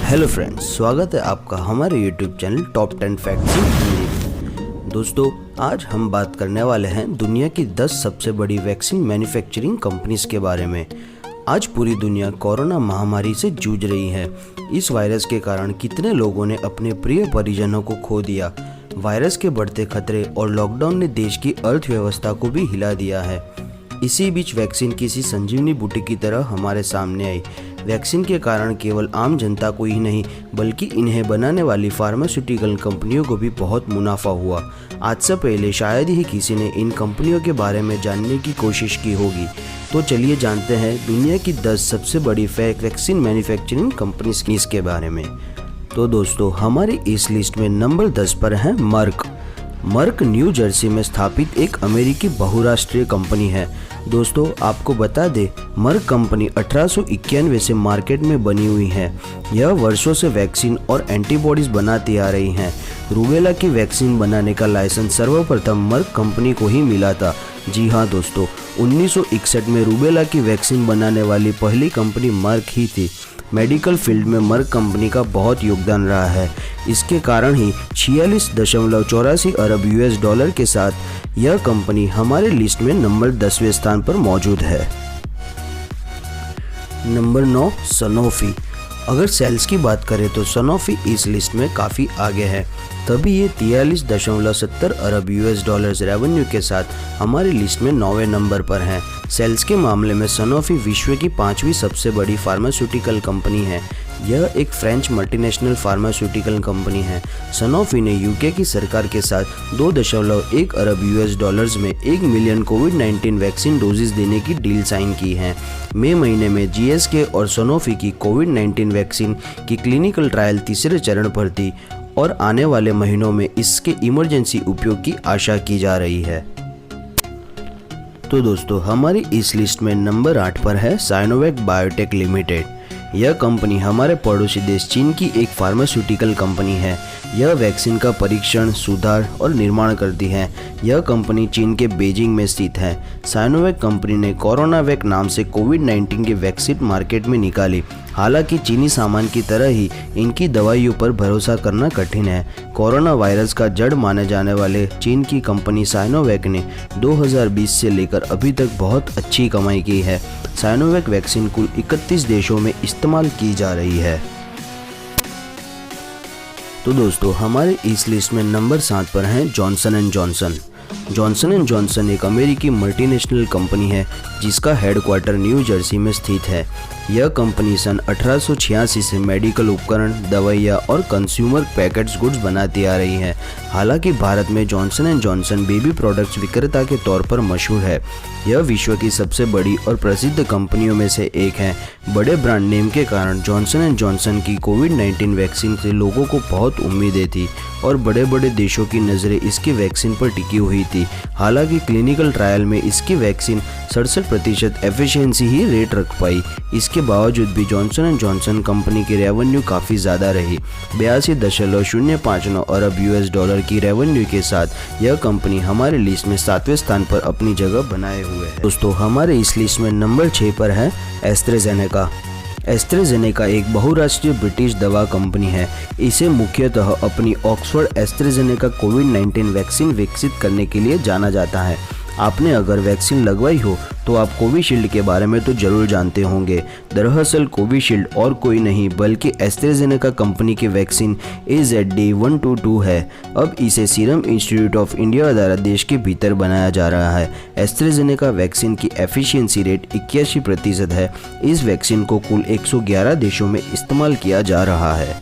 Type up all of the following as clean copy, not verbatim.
Hello friends, स्वागत है आपका हमारे YouTube channel top 10 facts in Hindi में। दोस्तों, आज हम बात करने वाले हैं दुनिया की 10 सबसे बड़ी वैक्सीन मैन्युफैक्चरिंग कंपनीज के बारे में। आज पूरी दुनिया कोरोना महामारी से जूझ रही है। इस वायरस के कारण कितने लोगों ने अपने प्रिय परिजनों को खो दिया। वायरस के बढ़ते खतरे और लॉकडाउन ने देश की अर्थव्यवस्था को भी हिला दिया है। इसी बीच वैक्सीन किसी संजीवनी बूटी की तरह हमारे सामने आई। वैक्सीन के कारण केवल आम जनता को ही नहीं बल्कि इन्हें बनाने वाली फार्मास्यूटिकल कंपनियों को भी बहुत मुनाफा हुआ। आज से पहले शायद ही किसी ने इन कंपनियों के बारे में जानने की कोशिश की होगी। तो चलिए जानते हैं दुनिया की 10 सबसे बड़ी वैक्सीन मैन्युफैक्चरिंग कंपनीज के बारे में। तो दोस्तों, हमारी इस लिस्ट में नंबर 10 पर है मर्क। मर्क न्यू जर्सी में स्थापित एक अमेरिकी बहुराष्ट्रीय कंपनी है। दोस्तों, आपको बता दें, मर्क कंपनी 1891 से मार्केट में बनी हुई है। यह वर्षों से वैक्सीन और एंटीबॉडीज बनाती आ रही हैं। रूबेला की वैक्सीन बनाने का लाइसेंस सर्वप्रथम मर्क कंपनी को ही मिला था। जी हाँ दोस्तों, 1961 में रूबेला की वैक्सीन बनाने वाली पहली कंपनी मर्क ही थी। मेडिकल फील्ड में मर्क कंपनी का बहुत योगदान रहा है। इसके कारण ही 46.84 अरब यूएस डॉलर के साथ यह कंपनी हमारे लिस्ट में नंबर 10वें स्थान पर मौजूद है। Number 9, Sanofi. अगर सेल्स की बात करें तो सनोफी इस लिस्ट में काफ़ी आगे है। तभी ये 43.70 अरब यूएस डॉलर्स रेवेन्यू के साथ हमारी लिस्ट में 9वें नंबर पर हैं। सेल्स के मामले में सनोफी विश्व की 5वीं सबसे बड़ी फार्मास्यूटिकल कंपनी है। यह एक फ्रेंच मल्टीनेशनल फार्मास्यूटिकल कंपनी है। सनोफी ने यूके की सरकार के साथ 2.1 अरब यूएस डॉलर्स में 1 मिलियन कोविड-19 वैक्सीन डोजेस देने की डील साइन की है। मई महीने में जीएसके और सनोफी की कोविड-19 वैक्सीन की क्लिनिकल ट्रायल तीसरे चरण पर थी और आने वाले महीनों में इसके इमरजेंसी उपयोग की आशा की जा रही है। तो दोस्तों, हमारी इस लिस्ट में नंबर 8 पर है साइनोवैक बायोटेक लिमिटेड। यह कंपनी हमारे पड़ोसी देश चीन की एक फार्मास्यूटिकल कंपनी है। यह वैक्सीन का परीक्षण, सुधार और निर्माण करती है। यह कंपनी चीन के बीजिंग में स्थित है। साइनोवैक कंपनी ने कोरोनावैक नाम से कोविड-19 की वैक्सीन मार्केट में निकाली। हालांकि चीनी सामान की तरह ही इनकी दवाइयों पर भरोसा करना कठिन है। कोरोना वायरस का जड़ माने जाने वाले चीन की कंपनी साइनोवैक ने 2020 से लेकर अभी तक बहुत अच्छी कमाई की है। साइनोवैक वैक्सीन कुल 31 देशों में इस्तेमाल की जा रही है। तो दोस्तों, हमारे इस लिस्ट में नंबर 7 पर हैं Johnson and Johnson. Johnson and Johnson एक अमेरिकी मल्टीनेशनल कंपनी है जिसका हेडक्वार्टर न्यू जर्सी में स्थित है। यह कंपनी सन 1886 से मेडिकल उपकरण, दवाइयाँ और कंज्यूमर पैकेट्स गुड्स बनाती आ रही है। हालांकि भारत में Johnson and Johnson baby products विक्रेता के तौर पर मशहूर है। यह विश्व की सबसे बड़ी और प्रसिद्ध कंपनियों में से एक है। बड़े ब्रांड नेम के कारण जॉनसन एंड जॉनसन की कोविड-19 वैक्सीन से लोगों को बहुत उम्मीदें थी और बड़े बड़े देशों की नज़रें इसकी वैक्सीन पर टिकी हुई थी। हालांकि क्लिनिकल ट्रायल में इसकी वैक्सीन 67% एफिशिएंसी ही रेट रख पाई। इसके बावजूद भी जॉनसन एंड जॉनसन कंपनी की रेवेन्यू काफ़ी ज़्यादा रही। 82.059 अरब यूएस डॉलर की रेवेन्यू के साथ यह कंपनी हमारे लिस्ट में 7वें स्थान पर अपनी जगह बनाए हुए है। दोस्तों, हमारे इस लिस्ट में नंबर 6 पर है एस्ट्राजेनेका। एस्ट्राजेनेका एक बहुराष्ट्रीय ब्रिटिश दवा कंपनी है। इसे मुख्यतः अपनी ऑक्सफोर्ड एस्ट्राजेनेका कोविड-19 वैक्सीन विकसित करने के लिए जाना जाता है। आपने अगर वैक्सीन लगवाई हो तो आप कोविशील्ड के बारे में तो जरूर जानते होंगे। दरअसल कोविशील्ड और कोई नहीं बल्कि एस्ट्राजेनेका कंपनी की वैक्सीन AZD122 है। अब इसे सीरम इंस्टीट्यूट ऑफ इंडिया द्वारा देश के भीतर बनाया जा रहा है। एस्ट्राजेनेका वैक्सीन की एफिशिएंसी रेट 81% है। इस वैक्सीन को कुल 111 देशों में इस्तेमाल किया जा रहा है।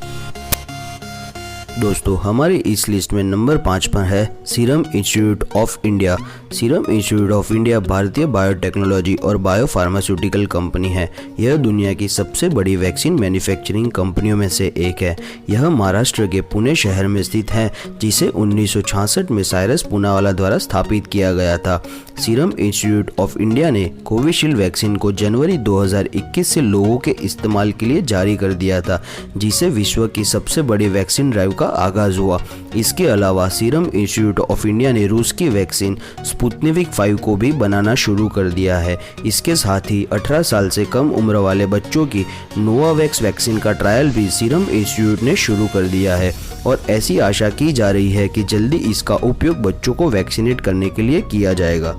दोस्तों, हमारी इस लिस्ट में नंबर 5 पर है serum institute of India. Serum institute of India भारतीय बायोटेक्नोलॉजी और बायोफार्मास्यूटिकल कंपनी है। यह दुनिया की सबसे बड़ी वैक्सीन मैन्युफैक्चरिंग कंपनियों में से एक है। यह महाराष्ट्र के पुणे शहर में स्थित है, जिसे 1966 में साइरस पूनावाला द्वारा स्थापित किया गया था। सीरम इंस्टीट्यूट ऑफ इंडिया ने कोविशील्ड वैक्सीन को जनवरी 2021 से लोगों के इस्तेमाल के लिए जारी कर दिया था, जिसे विश्व की सबसे बड़ी वैक्सीन ड्राइव का आगाज हुआ। इसके अलावा सीरम इंस्टीट्यूट ऑफ इंडिया ने रूस की वैक्सीन स्पुतनिक 5 को भी बनाना शुरू कर दिया है। इसके साथ ही 18 साल से कम उम्र वाले बच्चों की नोवावैक्स वैक्सीन का ट्रायल भी सीरम इंस्टीट्यूट ने शुरू कर दिया है और ऐसी आशा की जा रही है कि जल्दी इसका उपयोग बच्चों को वैक्सीनेट करने के लिए किया जाएगा।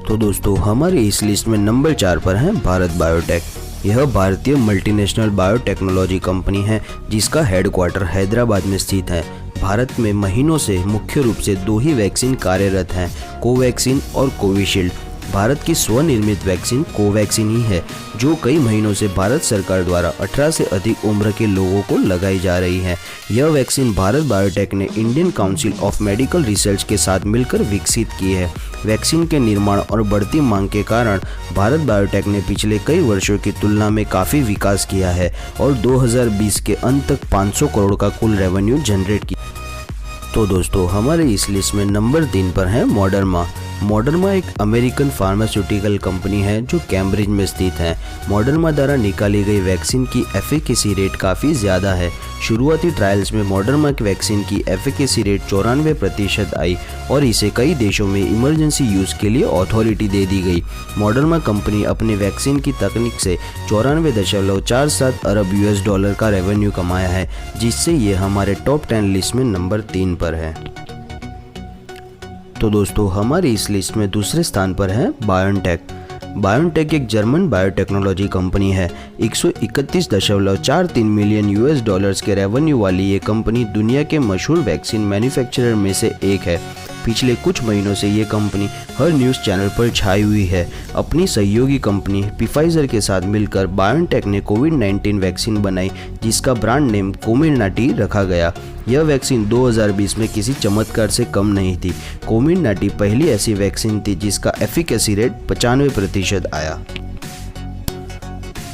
तो दोस्तों, हमारी इस लिस्ट में नंबर 4 पर है भारत बायोटेक। यह भारतीय मल्टीनेशनल बायोटेक्नोलॉजी कंपनी है जिसका हेडक्वार्टर हैदराबाद में स्थित है। भारत में महीनों से मुख्य रूप से 2 ही वैक्सीन कार्यरत हैं, कोवैक्सीन और कोविशील्ड। भारत की स्वनिर्मित वैक्सीन कोवैक्सीन ही है जो कई महीनों से भारत सरकार द्वारा 18 से अधिक उम्र के लोगों को लगाई जा रही है। यह वैक्सीन भारत बायोटेक ने Indian council of medical research के साथ मिलकर विकसित की है। वैक्सीन के निर्माण और बढ़ती मांग के कारण भारत बायोटेक ने पिछले कई वर्षों की तुलना में काफ़ी विकास किया है और 2020 के अंत तक 500 करोड़ का कुल रेवेन्यू जनरेट किया। तो दोस्तों, हमारे इस लिस्ट में नंबर 3 पर है मॉडर्ना। मॉडर्ना एक अमेरिकन फार्मास्यूटिकल कंपनी है जो कैम्ब्रिज में स्थित है। मॉडर्ना द्वारा निकाली गई वैक्सीन की एफिकेसी रेट काफ़ी ज़्यादा है। शुरुआती ट्रायल्स में मॉडर्ना की वैक्सीन की एफिकेसी रेट 94% आई और इसे कई देशों में इमरजेंसी यूज़ के लिए अथॉरिटी दे दी गई। मॉडर्ना कंपनी अपनी वैक्सीन की तकनीक से 94.47 अरब US$ का रेवेन्यू कमाया है, जिससे ये हमारे टॉप 10 लिस्ट में नंबर 3 पर है। तो दोस्तों, हमारी इस लिस्ट में दूसरे स्थान पर है बायोनटेक। बायोनटेक एक जर्मन बायोटेक्नोलॉजी कंपनी है। 131.43 मिलियन US$ के रेवेन्यू वाली ये कंपनी दुनिया के मशहूर वैक्सीन मैन्युफैक्चरर में से एक है। पिछले कुछ महीनों से ये कंपनी हर न्यूज़ चैनल पर छाई हुई है। अपनी सहयोगी कंपनी प्फाइजर के साथ मिलकर बायोनटेक ने कोविड-19 वैक्सीन बनाई जिसका ब्रांड नेम कोमिर्नाटी रखा गया। यह वैक्सीन 2020 में किसी चमत्कार से कम नहीं थी। कोमिर्नाटी पहली ऐसी वैक्सीन थी जिसका एफिकेसी रेट 95% आया।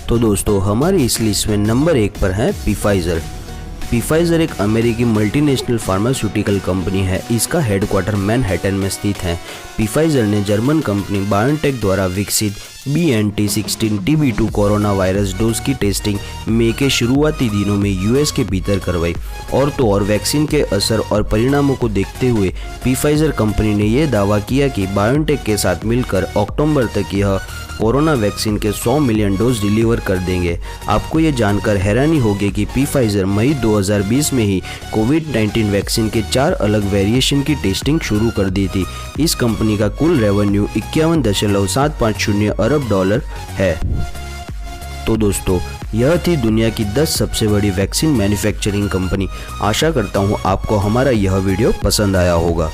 तो दोस्तों, हमारी इस लिस्ट में नंबर 1 पर है प्फाइजर। प्फाइजर एक अमेरिकी मल्टीनेशनल फार्मास्यूटिकल कंपनी है। इसका हेडक्वार्टर मैनहट्टन में स्थित है। प्फाइजर ने जर्मन कंपनी बायोनटेक द्वारा विकसित BNT16 TB2 corona virus dose की टेस्टिंग मई के शुरुआती दिनों में US के भीतर करवाई और तो और वैक्सीन के असर और परिणामों को देखते हुए प्फाइजर कंपनी ने यह दावा किया कि बायोनटेक के साथ मिलकर अक्टूबर तक यह कोरोना वैक्सीन के 100 मिलियन डोज डिलीवर कर देंगे। आपको ये जानकर हैरानी होगी कि प्फाइजर मई 2020 में ही कोविड-19 वैक्सीन के 4 अलग वेरिएशन की टेस्टिंग शुरू कर दी थी। इस कंपनी का कुल रेवेन्यू 51.750 अरब डॉलर है। तो दोस्तों, यह थी दुनिया की 10 सबसे बड़ी वैक्सीन मैन्युफैक्चरिंग कंपनी। आशा करता हूँ आपको हमारा यह वीडियो पसंद आया होगा।